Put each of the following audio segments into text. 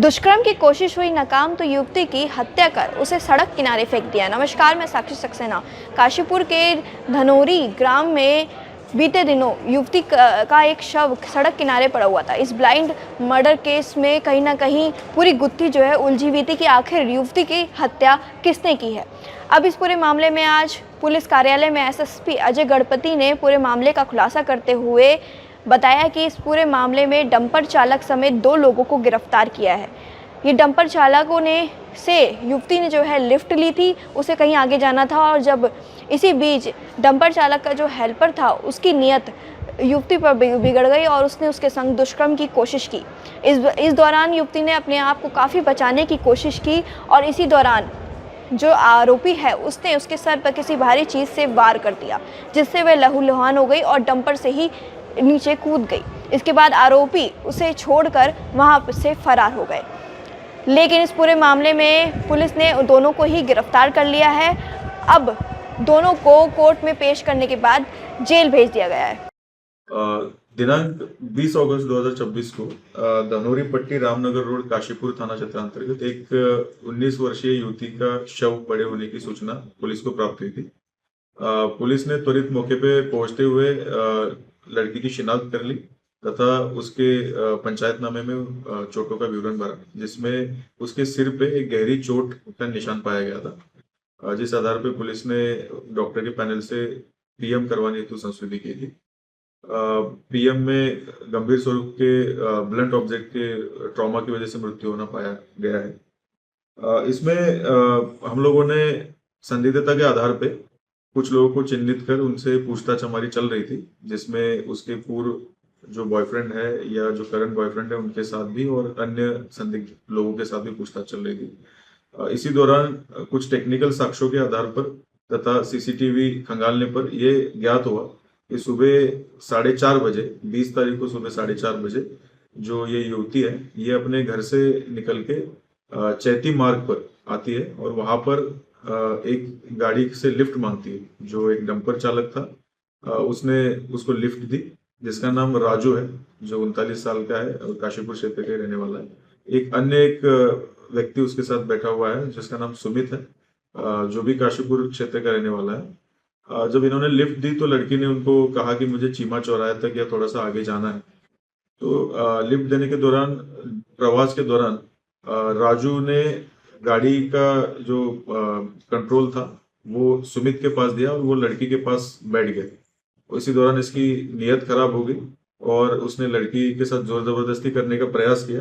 दुष्कर्म की कोशिश हुई नाकाम तो युवती की हत्या कर उसे सड़क किनारे फेंक दिया। नमस्कार, मैं साक्षी सक्सेना। काशीपुर के धनोरी ग्राम में बीते दिनों युवती का एक शव सड़क किनारे पड़ा हुआ था। इस ब्लाइंड मर्डर केस में कहीं ना कहीं पूरी गुत्थी जो है उलझी हुई थी कि आखिर युवती की हत्या किसने की है। अब इस पूरे मामले में आज पुलिस कार्यालय में एसएसपी अजय गणपति ने पूरे मामले का खुलासा करते हुए बताया कि इस पूरे मामले में डंपर चालक समेत 2 लोगों को गिरफ्तार किया है। ये डंपर चालकों ने युवती ने जो है लिफ्ट ली थी, उसे कहीं आगे जाना था और जब इसी बीच डंपर चालक का जो हेल्पर था उसकी नीयत युवती पर बिगड़ गई और उसने उसके संग दुष्कर्म की कोशिश की। इस दौरान युवती ने अपने आप को काफ़ी बचाने की कोशिश की और इसी दौरान जो आरोपी है उसने उसके सर पर किसी भारी चीज़ से वार कर दिया, जिससे वह लहूलुहान हो गई और डंपर से ही नीचे कूद गई। इसके बाद आरोपी उसे छोड़कर वहां से फरार हो गए। लेकिन इस पूरे मामले में पुलिस ने दोनों को ही गिरफ्तार कर लिया है। अब दोनों को कोर्ट में पेश करने के बाद जेल भेज दिया गया है। दिनांक 20 अगस्त 2024 को धनोरी पट्टी रामनगर रोड काशीपुर थाना क्षेत्र अंतर्गत एक 19 वर्षीय युवती का शव पड़े होने की सूचना पुलिस को प्राप्त हुई थी। पुलिस ने त्वरित मौके पे पहुंचते हुए लड़की की शिनाख्त कर ली तथा उसके पंचायतनामे में चोटों का विवरण भरा, जिसमें उसके सिर पे एक गहरी चोट का निशान पाया गया था, जिस आधार पे पुलिस ने डॉक्टर के पैनल से पीएम करवाने हेतु संशोधित की थी। पीएम में गंभीर स्वरूप के ब्लंट ऑब्जेक्ट के ट्रॉमा की वजह से मृत्यु होना पाया गया है। इसमें हम लोगों ने संदिग्धता के आधार पे कुछ लोगों को चिन्हित कर उनसे पूछताछ हमारी चल रही थी, जिसमें उसके पूर्व जो बॉयफ्रेंड है या जो करंट बॉयफ्रेंड है उनके साथ भी और अन्य संदिग्ध लोगों के साथ भी पूछताछ चल रही थी। इसी दौरान कुछ टेक्निकल साक्ष्यों के आधार पर तथा सीसीटीवी खंगालने पर यह ज्ञात हुआ कि सुबह 4:30 बजे 20 तारीख को सुबह 4:30 बजे जो ये युवती है ये अपने घर से निकल के चैती मार्ग पर आती है और वहां पर एक गाड़ी से लिफ्ट मांगती है। जो एक डंपर चालक था उसने उसको लिफ्ट दी, जिसका नाम राजू है, जो 39 साल का है और काशीपुर क्षेत्र का रहने वाला है। एक व्यक्ति उसके साथ बैठा हुआ है जिसका नाम सुमित है, जो भी काशीपुर क्षेत्र का रहने वाला है। जब इन्होंने लिफ्ट दी तो लड़की ने उनको कहा कि मुझे चीमा चौराहे तक या थोड़ा सा आगे जाना है। तो लिफ्ट देने के दौरान प्रवास के दौरान राजू ने गाड़ी का जो कंट्रोल था वो सुमित के पास दिया और वो लड़की के पास बैठ गए। इसी दौरान इसकी नीयत खराब हो गई और उसने लड़की के साथ जोर जबरदस्ती करने का प्रयास किया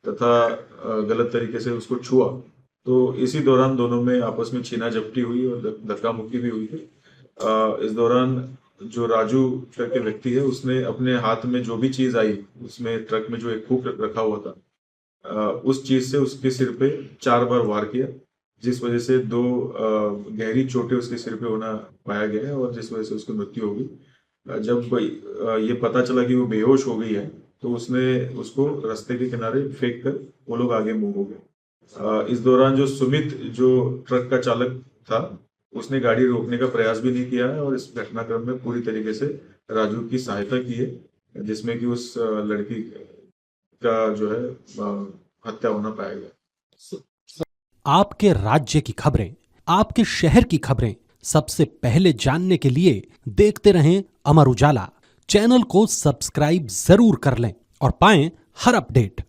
तथा गलत तरीके से उसको छुआ। तो इसी दौरान दोनों में आपस में छीना झपटी हुई और धक्का मुक्की भी हुई थी। इस दौरान जो राजू करके व्यक्ति है उसने अपने हाथ में जो भी चीज आई उसमें ट्रक में जो एक हुक रखा हुआ था उस चीज से उसके सिर पे 4 बार वार किया, जिस वजह से 2 गहरी चोटें उसके सिर पे होना पाया गया है और जिस वजह से उसकी मृत्यु हो गई। जब ये पता चला कि वो बेहोश हो गई है तो उसने उसको रास्ते के किनारे फेंक कर वो लोग आगे मूव हो गए। इस दौरान जो सुमित जो ट्रक का चालक था उसने गाड़ी रोकने का प्रयास भी नहीं किया है और इस घटनाक्रम में पूरी तरीके से राजू की सहायता की है, जिसमें कि उस लड़की का जो है हत्या होना पाया गया। आपके राज्य की खबरें, आपके शहर की खबरें सबसे पहले जानने के लिए देखते रहें अमर उजाला। चैनल को सब्सक्राइब जरूर कर लें और पाएं हर अपडेट।